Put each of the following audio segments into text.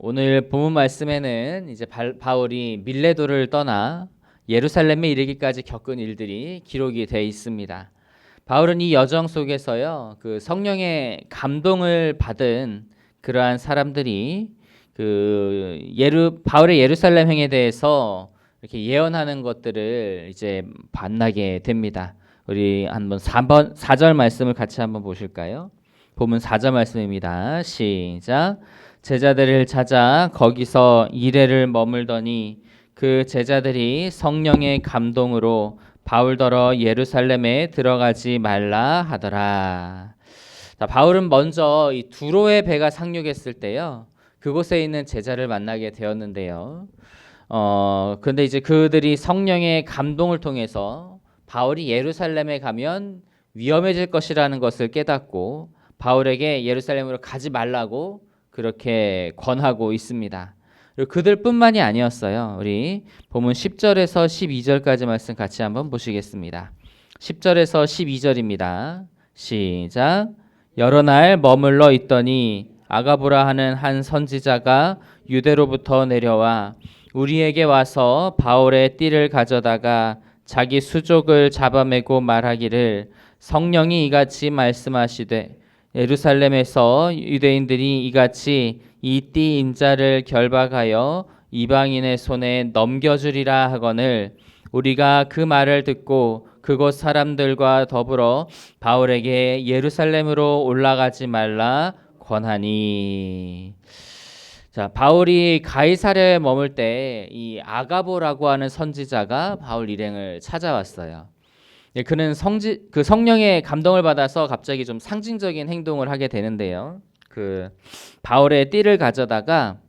오늘 본문 말씀에는 이제 바울이 밀레도를 떠나 예루살렘에 이르기까지 겪은 일들이 기록이 되어 있습니다. 바울은 이 여정 속에서요, 그 성령의 감동을 받은 그러한 사람들이 바울의 예루살렘 행에 대해서 이렇게 예언하는 것들을 이제 만나게 됩니다. 우리 한번 4절 말씀을 같이 한번 보실까요? 본문 4절 말씀입니다. 시작. 제자들을 찾아 거기서 이레를 머물더니 그 제자들이 성령의 감동으로 바울더러 예루살렘에 들어가지 말라 하더라. 자, 바울은 먼저 이 두로의 배가 상륙했을 때요, 그곳에 있는 제자를 만나게 되었는데요. 근데 이제 그들이 성령의 감동을 통해서 바울이 예루살렘에 가면 위험해질 것이라는 것을 깨닫고 바울에게 예루살렘으로 가지 말라고 그렇게 권하고 있습니다. 그리고 그들뿐만이 아니었어요. 우리 본문 10절에서 12절까지 말씀 같이 한번 보시겠습니다. 10절에서 12절입니다. 시작. 여러 날 머물러 있더니 아가보라 하는 한 선지자가 유대로부터 내려와 우리에게 와서 바울의 띠를 가져다가 자기 수족을 잡아매고 말하기를 성령이 이같이 말씀하시되 예루살렘에서 유대인들이 이같이 이 띠 인자를 결박하여 이방인의 손에 넘겨주리라 하거늘 우리가 그 말을 듣고 그곳 사람들과 더불어 바울에게 예루살렘으로 올라가지 말라 권하니. 자, 바울이 가이사랴에 머물 때 이 아가보라고 하는 선지자가 바울 일행을 찾아왔어요. 그는 성령의 감동을 받아서 갑자기 좀 상징적인 행동을 하게 되는데요. 바울의 띠를 가져다가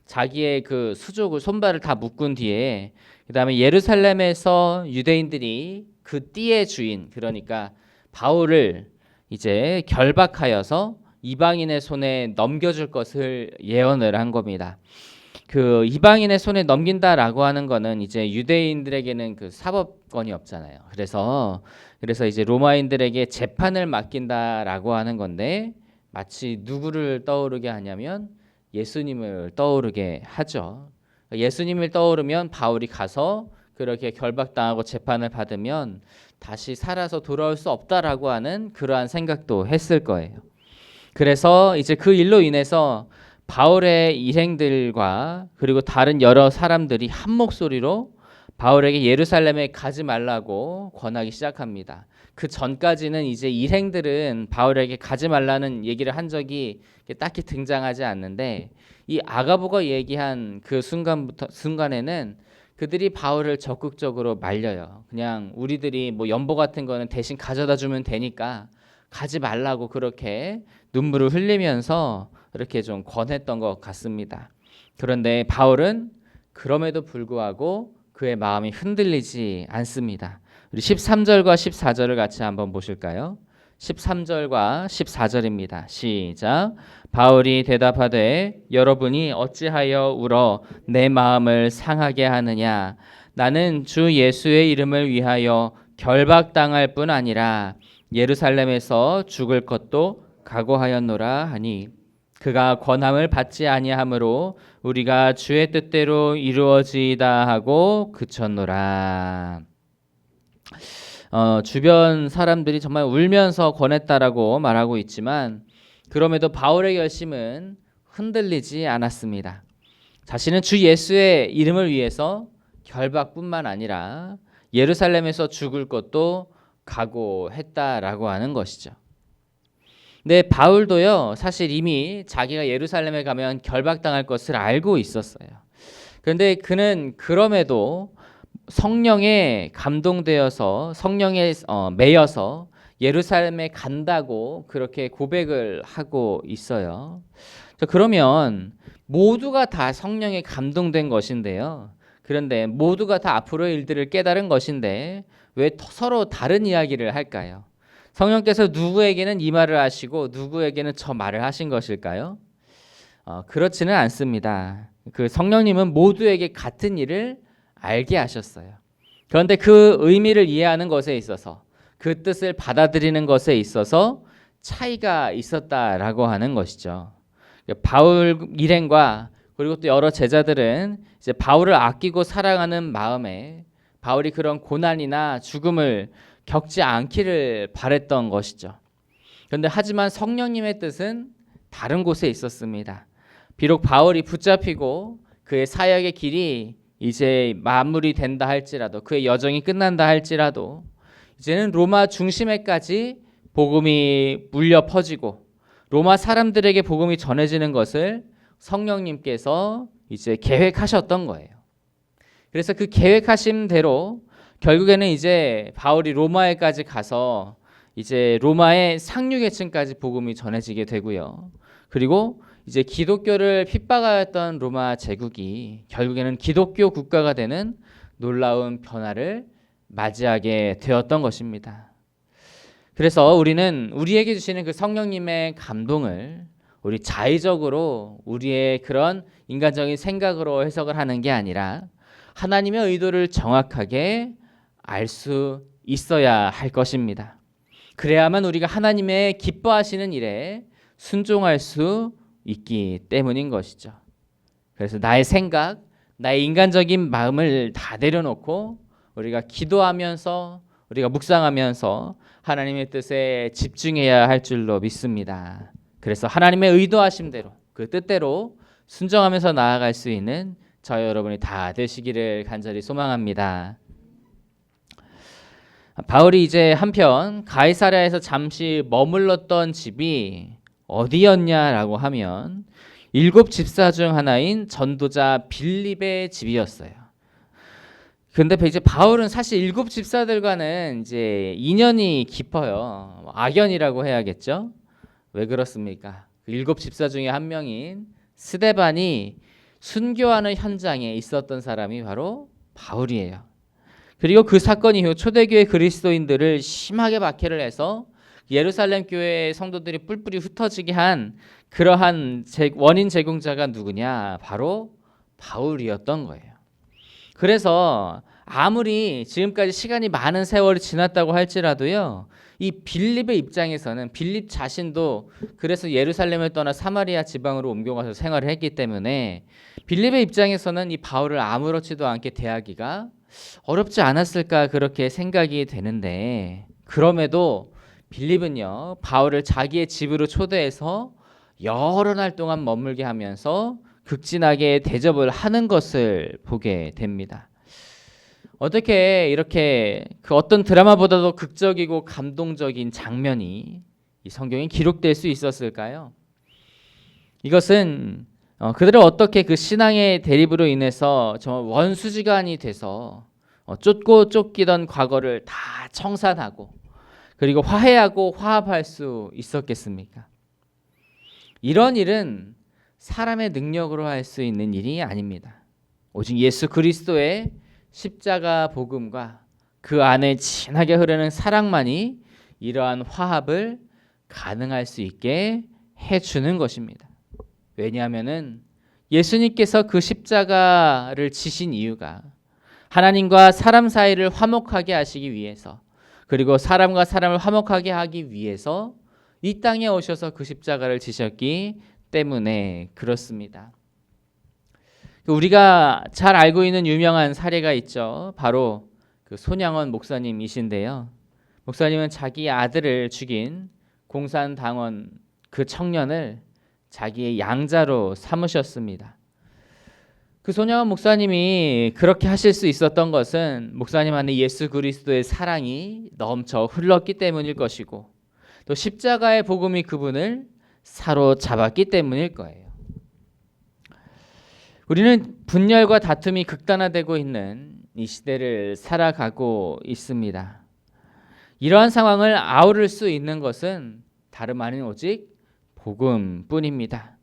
자기의 그 수족을 손발을 다 묶은 뒤에 그다음에 예루살렘에서 유대인들이 그 띠의 주인, 그러니까 바울을 이제 결박하여서 이방인의 손에 넘겨줄 것을 예언을 한 겁니다. 그 이방인의 손에 넘긴다라고 하는 거는 이제 유대인들에게는 그 사법권이 없잖아요. 그래서 이제 로마인들에게 재판을 맡긴다라고 하는 건데 마치 누구를 떠오르게 하냐면 예수님을 떠오르게 하죠. 예수님을 떠오르면 바울이 가서 그렇게 결박당하고 재판을 받으면 다시 살아서 돌아올 수 없다라고 하는 그러한 생각도 했을 거예요. 그래서 이제 그 일로 인해서 바울의 일행들과 그리고 다른 여러 사람들이 한 목소리로 바울에게 예루살렘에 가지 말라고 권하기 시작합니다. 그 전까지는 이제 일행들은 바울에게 가지 말라는 얘기를 한 적이 딱히 등장하지 않는데 이 아가보가 얘기한 그 순간에는 그들이 바울을 적극적으로 말려요. 그냥 우리들이 뭐 연보 같은 거는 대신 가져다 주면 되니까 가지 말라고 그렇게 눈물을 흘리면서 이렇게 좀 권했던 것 같습니다. 그런데 바울은 그럼에도 불구하고 그의 마음이 흔들리지 않습니다. 우리 13절과 14절을 같이 한번 보실까요? 13절과 14절입니다. 시작. 바울이 대답하되 여러분이 어찌하여 울어 내 마음을 상하게 하느냐? 나는 주 예수의 이름을 위하여 결박당할 뿐 아니라 예루살렘에서 죽을 것도 각오하였노라 하니 그가 권함을 받지 아니하므로 우리가 주의 뜻대로 이루어지이다 하고 그쳤노라. 주변 사람들이 정말 울면서 권했다라고 말하고 있지만 그럼에도 바울의 결심은 흔들리지 않았습니다. 자신은 주 예수의 이름을 위해서 결박뿐만 아니라 예루살렘에서 죽을 것도 각오했다라고 하는 것이죠. 근데 바울도요, 사실 이미 자기가 예루살렘에 가면 결박당할 것을 알고 있었어요. 그런데 그는 그럼에도 성령에 감동되어서 성령에 매여서 예루살렘에 간다고 그렇게 고백을 하고 있어요. 그러면 모두가 다 성령에 감동된 것인데요. 그런데 모두가 다 앞으로의 일들을 깨달은 것인데 왜 서로 다른 이야기를 할까요? 성령께서 누구에게는 이 말을 하시고 누구에게는 저 말을 하신 것일까요? 그렇지는 않습니다. 그 성령님은 모두에게 같은 일을 알게 하셨어요. 그런데 그 의미를 이해하는 것에 있어서 그 뜻을 받아들이는 것에 있어서 차이가 있었다라고 하는 것이죠. 바울 일행과 그리고 또 여러 제자들은 이제 바울을 아끼고 사랑하는 마음에 바울이 그런 고난이나 죽음을 겪지 않기를 바랬던 것이죠. 그런데 하지만 성령님의 뜻은 다른 곳에 있었습니다. 비록 바울이 붙잡히고 그의 사역의 길이 이제 마무리된다 할지라도, 그의 여정이 끝난다 할지라도 이제는 로마 중심에까지 복음이 물려 퍼지고 로마 사람들에게 복음이 전해지는 것을 성령님께서 이제 계획하셨던 거예요. 그래서 그 계획하신 대로 결국에는 이제 바울이 로마에까지 가서 이제 로마의 상류계층까지 복음이 전해지게 되고요. 그리고 이제 기독교를 핍박하였던 로마 제국이 결국에는 기독교 국가가 되는 놀라운 변화를 맞이하게 되었던 것입니다. 그래서 우리는 우리에게 주시는 그 성령님의 감동을 우리 자의적으로 우리의 그런 인간적인 생각으로 해석을 하는 게 아니라 하나님의 의도를 정확하게 알 수 있어야 할 것입니다. 그래야만 우리가 하나님의 기뻐하시는 일에 순종할 수 있기 때문인 것이죠. 그래서 나의 생각, 나의 인간적인 마음을 다 내려놓고 우리가 기도하면서 우리가 묵상하면서 하나님의 뜻에 집중해야 할 줄로 믿습니다. 그래서 하나님의 의도하심대로 그 뜻대로 순종하면서 나아갈 수 있는 저 여러분이 다 되시기를 간절히 소망합니다. 바울이 이제 한편 가이사랴에서 잠시 머물렀던 집이 어디였냐라고 하면 7 집사 중 하나인 전도자 빌립의 집이었어요. 근데 이제 바울은 사실 7 집사들과는 이제 인연이 깊어요. 악연이라고 해야겠죠. 왜 그렇습니까? 7 집사 중에 한 명인 스데반이 순교하는 현장에 있었던 사람이 바로 바울이에요. 그리고 그 사건 이후 초대교회 그리스도인들을 심하게 박해를 해서 예루살렘 교회의 성도들이 뿔뿔이 흩어지게 한 그러한 원인 제공자가 누구냐? 바로 바울이었던 거예요. 그래서 아무리 지금까지 시간이 많은 세월이 지났다고 할지라도요, 이 빌립의 입장에서는 빌립 자신도 그래서 예루살렘을 떠나 사마리아 지방으로 옮겨가서 생활을 했기 때문에 빌립의 입장에서는 이 바울을 아무렇지도 않게 대하기가 어렵지 않았을까 그렇게 생각이 되는데, 그럼에도 빌립은요 바울을 자기의 집으로 초대해서 여러 날 동안 머물게 하면서 극진하게 대접을 하는 것을 보게 됩니다. 어떻게 이렇게 그 어떤 드라마보다도 극적이고 감동적인 장면이 이 성경에 기록될 수 있었을까요? 이것은 그들은 어떻게 그 신앙의 대립으로 인해서 정말 원수지간이 돼서 쫓고 쫓기던 과거를 다 청산하고 그리고 화해하고 화합할 수 있었겠습니까? 이런 일은 사람의 능력으로 할 수 있는 일이 아닙니다. 오직 예수 그리스도의 십자가 복음과 그 안에 진하게 흐르는 사랑만이 이러한 화합을 가능할 수 있게 해주는 것입니다. 왜냐하면은 예수님께서 그 십자가를 지신 이유가 하나님과 사람 사이를 화목하게 하시기 위해서, 그리고 사람과 사람을 화목하게 하기 위해서 이 땅에 오셔서 그 십자가를 지셨기 때문에 그렇습니다. 우리가 잘 알고 있는 유명한 사례가 있죠. 바로 그 손양원 목사님이신데요. 목사님은 자기 아들을 죽인 공산당원 그 청년을 자기의 양자로 삼으셨습니다. 그 손양원 목사님이 그렇게 하실 수 있었던 것은 목사님 안에 예수 그리스도의 사랑이 넘쳐 흘렀기 때문일 것이고, 또 십자가의 복음이 그분을 사로잡았기 때문일 거예요. 우리는 분열과 다툼이 극단화되고 있는 이 시대를 살아가고 있습니다. 이러한 상황을 아우를 수 있는 것은 다름 아닌 오직 복음뿐입니다.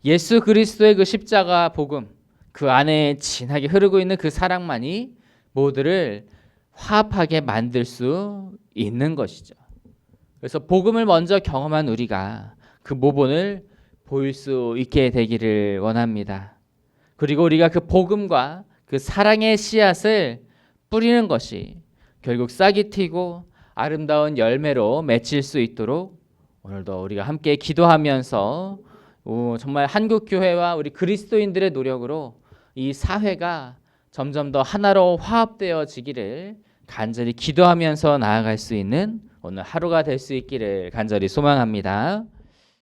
예수 그리스도의 그 십자가 복음, 그 안에 진하게 흐르고 있는 그 사랑만이 모두를 화합하게 만들 수 있는 것이죠. 그래서 복음을 먼저 경험한 우리가 그 모본을 보일 수 있게 되기를 원합니다. 그리고 우리가 그 복음과 그 사랑의 씨앗을 뿌리는 것이 결국 싹이 튀고 아름다운 열매로 맺힐 수 있도록 오늘도 우리가 함께 기도하면서 정말 한국 교회와 우리 그리스도인들의 노력으로 이 사회가 점점 더 하나로 화합되어지기를 간절히 기도하면서 나아갈 수 있는 오늘 하루가 될 수 있기를 간절히 소망합니다.